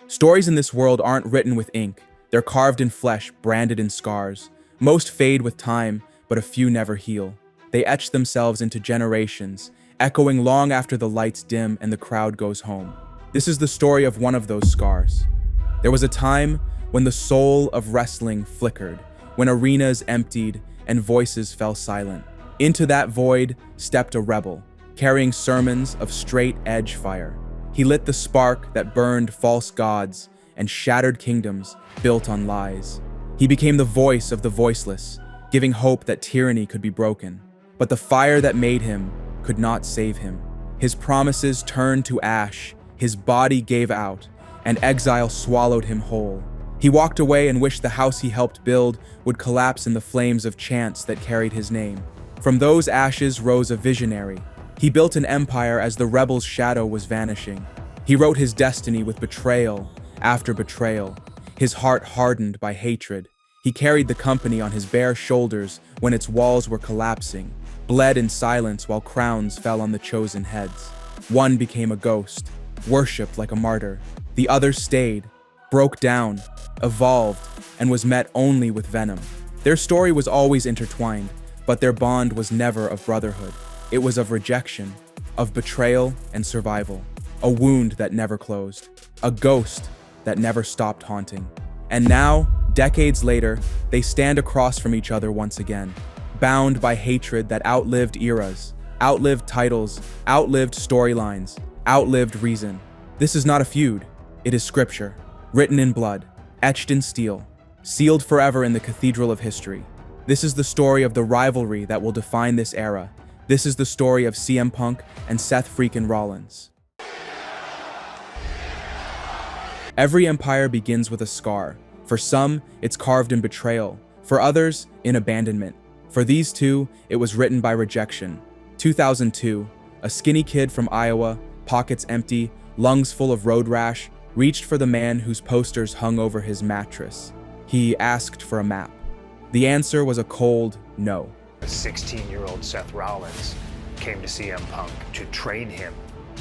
Stories in this world aren't written with ink. They're carved in flesh, branded in scars. Most fade with time, but a few never heal. They etch themselves into generations, echoing long after the lights dim and the crowd goes home. This is the story of one of those scars. There was a time when the soul of wrestling flickered, when arenas emptied and voices fell silent. Into that void stepped a rebel, carrying sermons of straight-edge fire. He lit the spark that burned false gods and shattered kingdoms built on lies. He became the voice of the voiceless, giving hope that tyranny could be broken. But the fire that made him could not save him. His promises turned to ash, his body gave out, and exile swallowed him whole. He walked away and wished the house he helped build would collapse in the flames of chants that carried his name. From those ashes rose a visionary. He built an empire as the rebel's shadow was vanishing. He wrote his destiny with betrayal after betrayal, his heart hardened by hatred. He carried the company on his bare shoulders when its walls were collapsing, bled in silence while crowns fell on the chosen heads. One became a ghost, worshipped like a martyr. The other stayed, broke down, evolved, and was met only with venom. Their story was always intertwined, but their bond was never of brotherhood. It was of rejection, of betrayal and survival, a wound that never closed, a ghost that never stopped haunting. And now, decades later, they stand across from each other once again, bound by hatred that outlived eras, outlived titles, outlived storylines, outlived reason. This is not a feud, it is scripture, written in blood, etched in steel, sealed forever in the cathedral of history. This is the story of the rivalry that will define this era. This is the story of CM Punk and Seth freaking Rollins. Every empire begins with a scar. For some, it's carved in betrayal. For others, in abandonment. For these two, it was written by rejection. 2002, a skinny kid from Iowa, pockets empty, lungs full of road rash, reached for the man whose posters hung over his mattress. He asked for a map. The answer was a cold no. 16-year-old Seth Rollins came to CM Punk to train him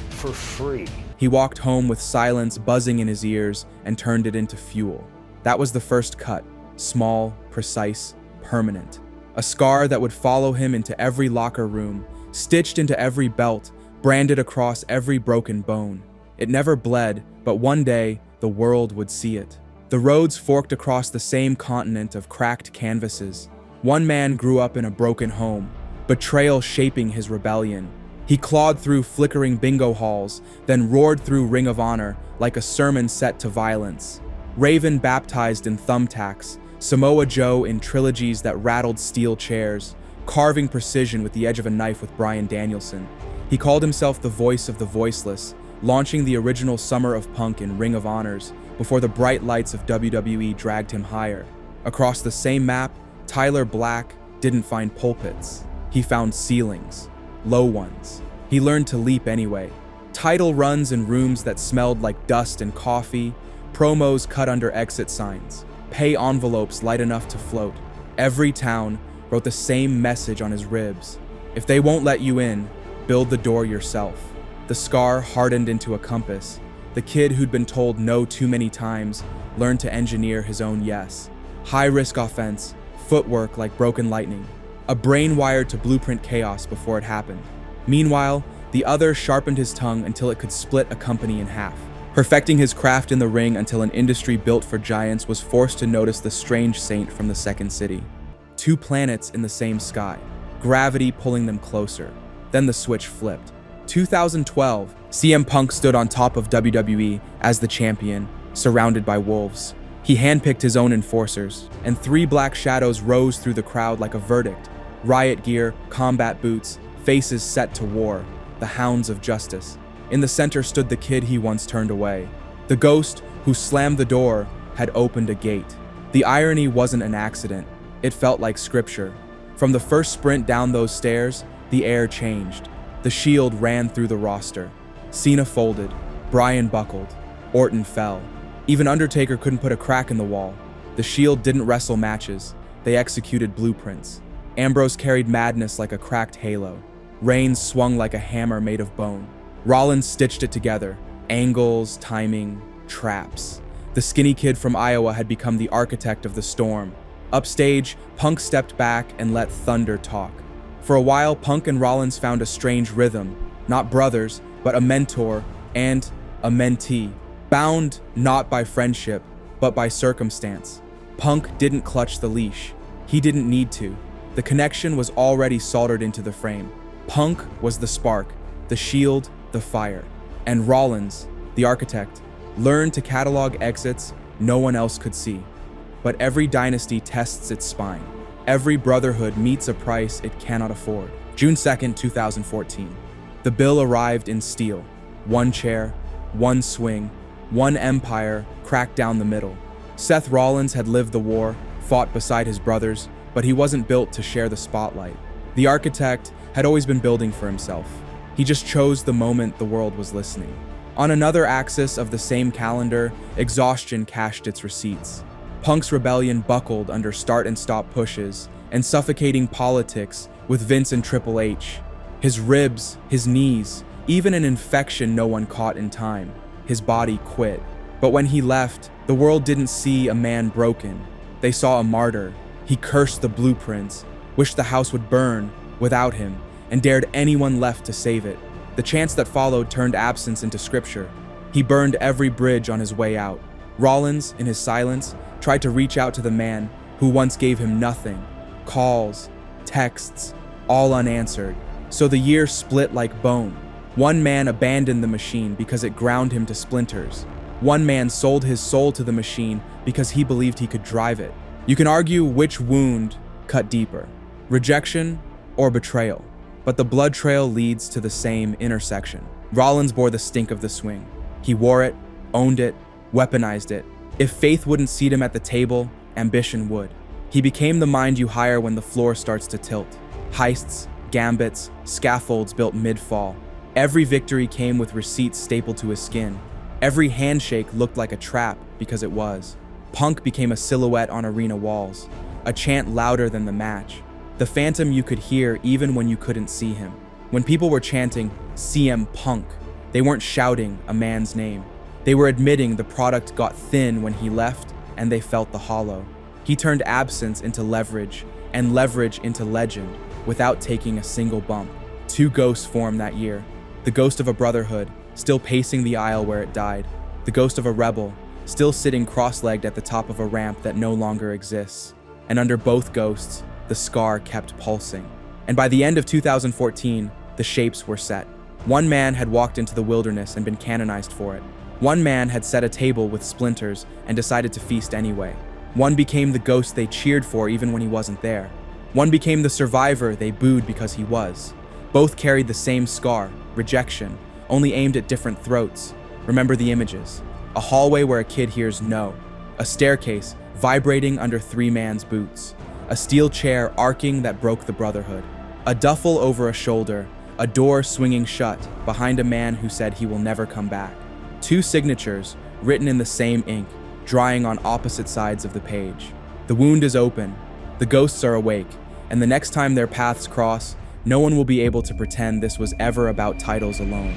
for free. He walked home with silence buzzing in his ears and turned it into fuel. That was the first cut, small, precise, permanent. A scar that would follow him into every locker room, stitched into every belt, branded across every broken bone. It never bled, but one day, the world would see it. The roads forked across the same continent of cracked canvases. One man grew up in a broken home, betrayal shaping his rebellion. He clawed through flickering bingo halls, then roared through Ring of Honor like a sermon set to violence. Raven baptized in thumbtacks, Samoa Joe in trilogies that rattled steel chairs, carving precision with the edge of a knife with Bryan Danielson. He called himself the voice of the voiceless, launching the original Summer of Punk in Ring of Honors before the bright lights of WWE dragged him higher. Across the same map, Tyler Black didn't find pulpits. He found ceilings, low ones. He learned to leap anyway. Title runs in rooms that smelled like dust and coffee, promos cut under exit signs, pay envelopes light enough to float. Every town wrote the same message on his ribs. If they won't let you in, build the door yourself. The scar hardened into a compass. The kid who'd been told no too many times learned to engineer his own yes. High-risk offense, footwork like broken lightning, a brain wired to blueprint chaos before it happened. Meanwhile, the other sharpened his tongue until it could split a company in half, perfecting his craft in the ring until an industry built for giants was forced to notice the strange saint from the second city. Two planets in the same sky, gravity pulling them closer. Then the switch flipped. 2012, CM Punk stood on top of WWE as the champion, surrounded by wolves. He handpicked his own enforcers, and 3 black shadows rose through the crowd like a verdict. Riot gear, combat boots, faces set to war, the hounds of justice. In the center stood the kid he once turned away. The ghost who slammed the door had opened a gate. The irony wasn't an accident. It felt like scripture. From the first sprint down those stairs, the air changed. The shield ran through the roster. Cena folded, Bryan buckled, Orton fell. Even Undertaker couldn't put a crack in the wall. The Shield didn't wrestle matches, they executed blueprints. Ambrose carried madness like a cracked halo. Reigns swung like a hammer made of bone. Rollins stitched it together, angles, timing, traps. The skinny kid from Iowa had become the architect of the storm. Upstage, Punk stepped back and let thunder talk. For a while, Punk and Rollins found a strange rhythm, not brothers, but a mentor and a mentee, bound not by friendship, but by circumstance. Punk didn't clutch the leash. He didn't need to. The connection was already soldered into the frame. Punk was the spark, the shield, the fire. And Rollins, the architect, learned to catalog exits no one else could see. But every dynasty tests its spine. Every brotherhood meets a price it cannot afford. June 2nd, 2014. The bill arrived in steel. One chair, one swing, one empire cracked down the middle. Seth Rollins had lived the war, fought beside his brothers, but he wasn't built to share the spotlight. The architect had always been building for himself. He just chose the moment the world was listening. On another axis of the same calendar, exhaustion cashed its receipts. Punk's rebellion buckled under start and stop pushes and suffocating politics with Vince and Triple H. His ribs, his knees, even an infection no one caught in time. His body quit. But when he left, the world didn't see a man broken. They saw a martyr. He cursed the blueprints, wished the house would burn without him, and dared anyone left to save it. The chants that followed turned absence into scripture. He burned every bridge on his way out. Rollins, in his silence, tried to reach out to the man who once gave him nothing. Calls, texts, all unanswered. So the year split like bone. One man abandoned the machine because it ground him to splinters. One man sold his soul to the machine because he believed he could drive it. You can argue which wound cut deeper, rejection or betrayal, but the blood trail leads to the same intersection. Rollins bore the stink of the swing. He wore it, owned it, weaponized it. If faith wouldn't seat him at the table, ambition would. He became the mind you hire when the floor starts to tilt. Heists, gambits, scaffolds built mid-fall. Every victory came with receipts stapled to his skin. Every handshake looked like a trap because it was. Punk became a silhouette on arena walls, a chant louder than the match. The phantom you could hear even when you couldn't see him. When people were chanting CM Punk, they weren't shouting a man's name. They were admitting the product got thin when he left, and they felt the hollow. He turned absence into leverage, and leverage into legend, without taking a single bump. Two ghosts formed that year. The ghost of a brotherhood, still pacing the aisle where it died. The ghost of a rebel, still sitting cross-legged at the top of a ramp that no longer exists. And under both ghosts, the scar kept pulsing. And by the end of 2014, the shapes were set. One man had walked into the wilderness and been canonized for it. One man had set a table with splinters and decided to feast anyway. One became the ghost they cheered for even when he wasn't there. One became the survivor they booed because he was. Both carried the same scar, rejection, only aimed at different throats. Remember the images. A hallway where a kid hears no. A staircase vibrating under three man's boots. A steel chair arcing that broke the brotherhood. A duffel over a shoulder. A door swinging shut behind a man who said he will never come back. Two signatures written in the same ink, drying on opposite sides of the page. The wound is open. The ghosts are awake. And the next time their paths cross, no one will be able to pretend this was ever about titles alone.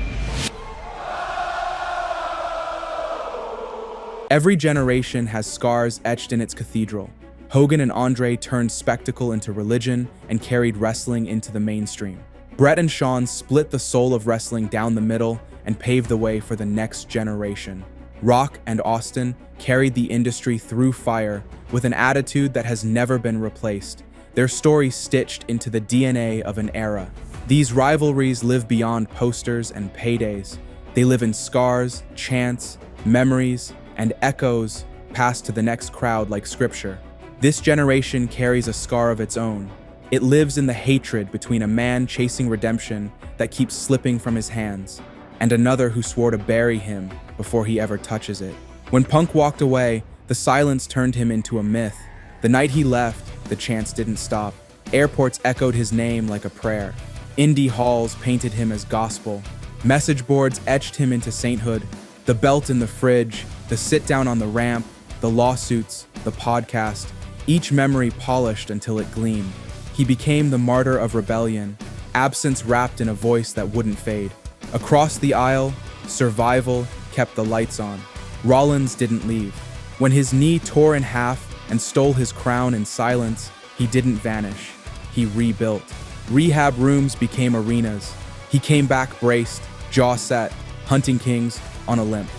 Every generation has scars etched in its cathedral. Hogan and Andre turned spectacle into religion and carried wrestling into the mainstream. Brett and Shawn split the soul of wrestling down the middle and paved the way for the next generation. Rock and Austin carried the industry through fire with an attitude that has never been replaced. Their story stitched into the DNA of an era. These rivalries live beyond posters and paydays. They live in scars, chants, memories, and echoes passed to the next crowd like scripture. This generation carries a scar of its own. It lives in the hatred between a man chasing redemption that keeps slipping from his hands, and another who swore to bury him before he ever touches it. When Punk walked away, the silence turned him into a myth. The night he left, the chants didn't stop. Airports echoed his name like a prayer. Indie halls painted him as gospel. Message boards etched him into sainthood. The belt in the fridge, the sit down on the ramp, the lawsuits, the podcast, each memory polished until it gleamed. He became the martyr of rebellion, absence wrapped in a voice that wouldn't fade. Across the aisle, survival kept the lights on. Rollins didn't leave. When his knee tore in half and stole his crown in silence, he didn't vanish. He rebuilt. Rehab rooms became arenas. He came back braced, jaw set, hunting kings on a limp.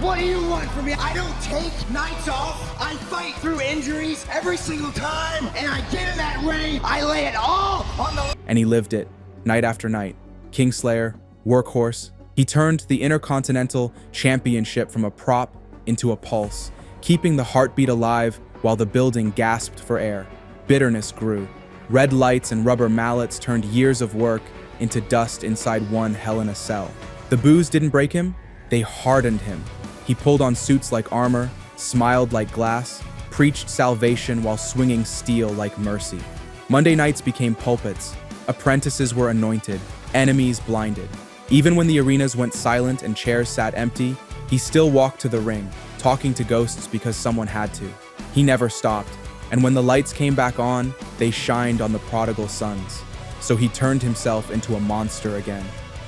What do you want from me? I don't take nights off. I fight through injuries every single time, and I get in that ring. I lay it all on the... And he lived it, night after night. Kingslayer, workhorse. He turned the Intercontinental Championship from a prop into a pulse, keeping the heartbeat alive while the building gasped for air. Bitterness grew. Red lights and rubber mallets turned years of work into dust inside one Hell in a Cell. The boos didn't break him, they hardened him. He pulled on suits like armor, smiled like glass, preached salvation while swinging steel like mercy. Monday nights became pulpits. Apprentices were anointed, enemies blinded. Even when the arenas went silent and chairs sat empty, he still walked to the ring, talking to ghosts because someone had to. He never stopped, and when the lights came back on, they shined on the prodigal sons. So he turned himself into a monster again.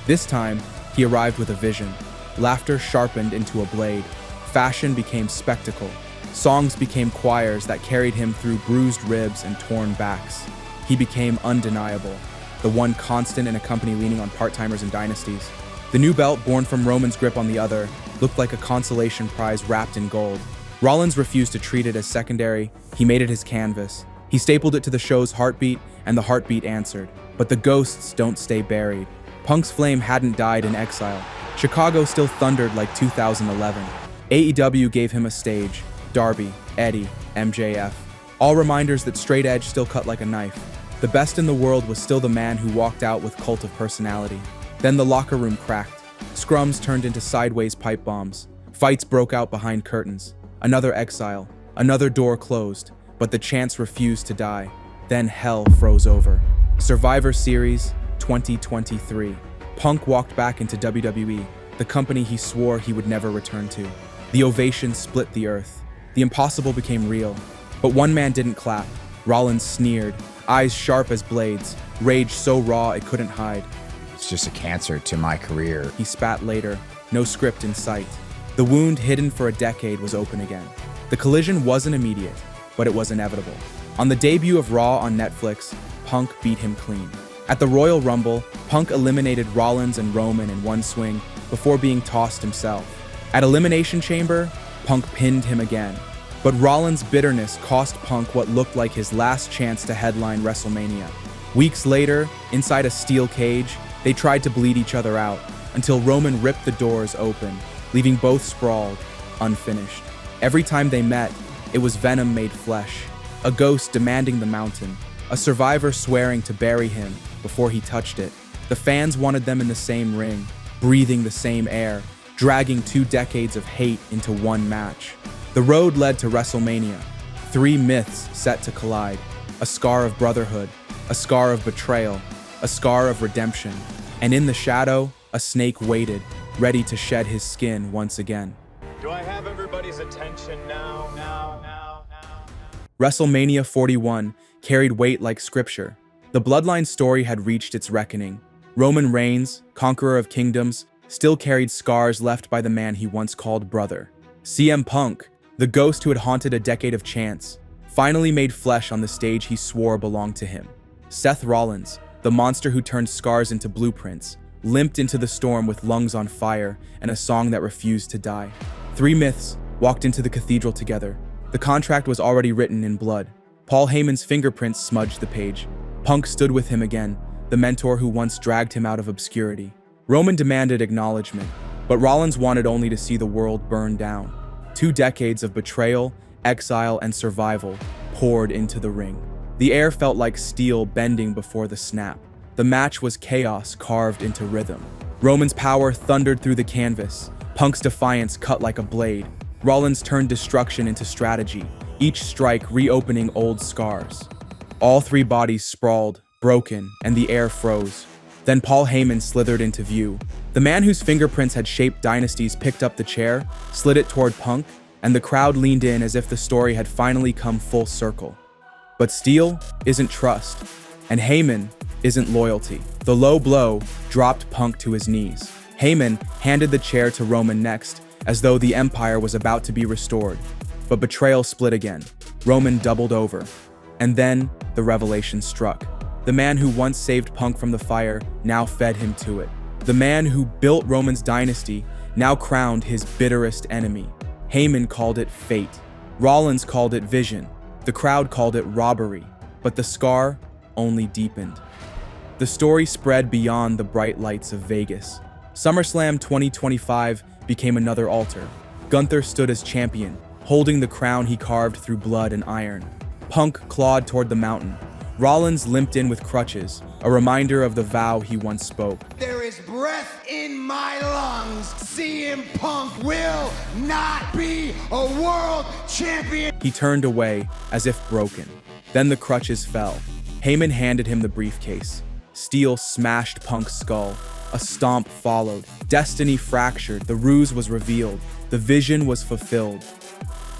This time, he arrived with a vision. Laughter sharpened into a blade. Fashion became spectacle. Songs became choirs that carried him through bruised ribs and torn backs. He became undeniable, the one constant in a company leaning on part-timers and dynasties. The new belt, born from Roman's grip on the other, looked like a consolation prize wrapped in gold. Rollins refused to treat it as secondary. He made it his canvas. He stapled it to the show's heartbeat, and the heartbeat answered. But the ghosts don't stay buried. Punk's flame hadn't died in exile. Chicago still thundered like 2011. AEW gave him a stage. Darby, Eddie, MJF. All reminders that straight edge still cut like a knife. The best in the world was still the man who walked out with cult of personality. Then the locker room cracked. Scrums turned into sideways pipe bombs. Fights broke out behind curtains. Another exile. Another door closed. But the chants refused to die. Then hell froze over. Survivor Series 2023. Punk walked back into WWE, the company he swore he would never return to. The ovation split the earth. The impossible became real. But one man didn't clap. Rollins sneered, eyes sharp as blades, rage so raw it couldn't hide. It's just a cancer to my career. He spat later, no script in sight. The wound hidden for a decade was open again. The collision wasn't immediate, but it was inevitable. On the debut of Raw on Netflix, Punk beat him clean. At the Royal Rumble, Punk eliminated Rollins and Roman in one swing before being tossed himself. At Elimination Chamber, Punk pinned him again. But Rollins' bitterness cost Punk what looked like his last chance to headline WrestleMania. Weeks later, inside a steel cage, they tried to bleed each other out until Roman ripped the doors open, leaving both sprawled, unfinished. Every time they met, it was venom made flesh, a ghost demanding the mountain, a survivor swearing to bury him before he touched it. The fans wanted them in the same ring, breathing the same air, dragging 2 decades of hate into one match. The road led to WrestleMania, 3 myths set to collide, a scar of brotherhood, a scar of betrayal, a scar of redemption, and in the shadow, a snake waited, ready to shed his skin once again. Do I have everybody's attention now? WrestleMania 41 carried weight like scripture. The Bloodline story had reached its reckoning. Roman Reigns, conqueror of kingdoms, still carried scars left by the man he once called brother. CM Punk, the ghost who had haunted a decade of chants, finally made flesh on the stage he swore belonged to him. Seth Rollins, the monster who turned scars into blueprints, limped into the storm with lungs on fire and a song that refused to die. 3 myths walked into the cathedral together. The contract was already written in blood. Paul Heyman's fingerprints smudged the page. Punk stood with him again, the mentor who once dragged him out of obscurity. Roman demanded acknowledgement, but Rollins wanted only to see the world burn down. 2 decades of betrayal, exile, and survival poured into the ring. The air felt like steel bending before the snap. The match was chaos carved into rhythm. Roman's power thundered through the canvas. Punk's defiance cut like a blade. Rollins turned destruction into strategy, each strike reopening old scars. All 3 bodies sprawled, broken, and the air froze. Then Paul Heyman slithered into view. The man whose fingerprints had shaped dynasties picked up the chair, slid it toward Punk, and the crowd leaned in as if the story had finally come full circle. But steel isn't trust, and Heyman isn't loyalty. The low blow dropped Punk to his knees. Heyman handed the chair to Roman next, as though the empire was about to be restored. But betrayal split again. Roman doubled over. And then the revelation struck. The man who once saved Punk from the fire now fed him to it. The man who built Roman's dynasty now crowned his bitterest enemy. Heyman called it fate. Rollins called it vision. The crowd called it robbery. But the scar only deepened. The story spread beyond the bright lights of Vegas. SummerSlam 2025 became another altar. Gunther stood as champion, holding the crown he carved through blood and iron. Punk clawed toward the mountain. Rollins limped in with crutches, a reminder of the vow he once spoke. There is breath in my lungs. CM Punk will not be a world champion. He turned away, as if broken. Then the crutches fell. Heyman handed him the briefcase. Steel smashed Punk's skull. A stomp followed. Destiny fractured. The ruse was revealed. The vision was fulfilled.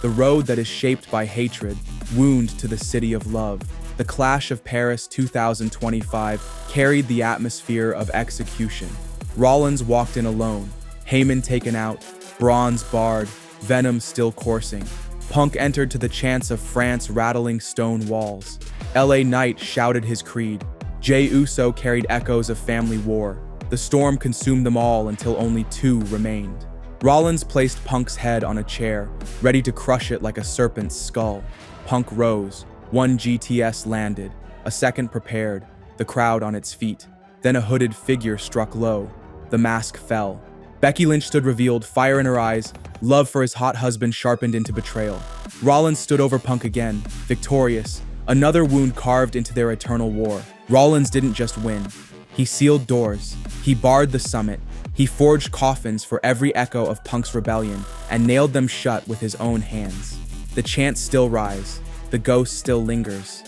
The road that is shaped by hatred wound to the city of love. The Clash of Paris 2025 carried the atmosphere of execution. Rollins walked in alone. Heyman taken out. Bronze barred. Venom still coursing. Punk entered to the chants of France rattling stone walls. LA Knight shouted his creed. Jey Uso carried echoes of family war. The storm consumed them all until only two remained. Rollins placed Punk's head on a chair, ready to crush it like a serpent's skull. Punk rose. One GTS landed. A second prepared, the crowd on its feet. Then a hooded figure struck low. The mask fell. Becky Lynch stood revealed, fire in her eyes, love for his hot husband sharpened into betrayal. Rollins stood over Punk again, victorious, another wound carved into their eternal war. Rollins didn't just win. He sealed doors. He barred the summit. He forged coffins for every echo of Punk's rebellion and nailed them shut with his own hands. The chants still rise. The ghost still lingers.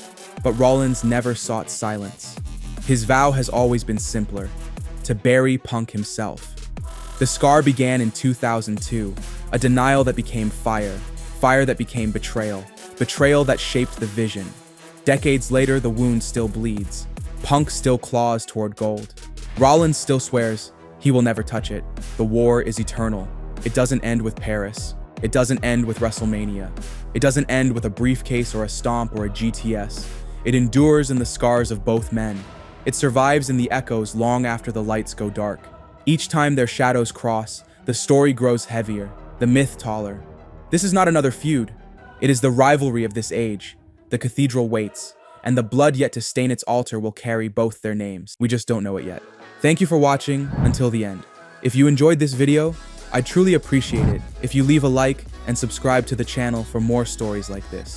But Rollins never sought silence. His vow has always been simpler, to bury Punk himself. The scar began in 2002, a denial that became fire, fire that became betrayal, betrayal that shaped the vision. Decades later, the wound still bleeds. Punk still claws toward gold. Rollins still swears he will never touch it. The war is eternal. It doesn't end with Paris. It doesn't end with WrestleMania. It doesn't end with a briefcase or a stomp or a GTS. It endures in the scars of both men. It survives in the echoes long after the lights go dark. Each time their shadows cross, the story grows heavier, the myth taller. This is not another feud. It is the rivalry of this age. The cathedral waits, and the blood yet to stain its altar will carry both their names. We just don't know it yet. Thank you for watching until the end. If you enjoyed this video, I'd truly appreciate it if you leave a like and subscribe to the channel for more stories like this.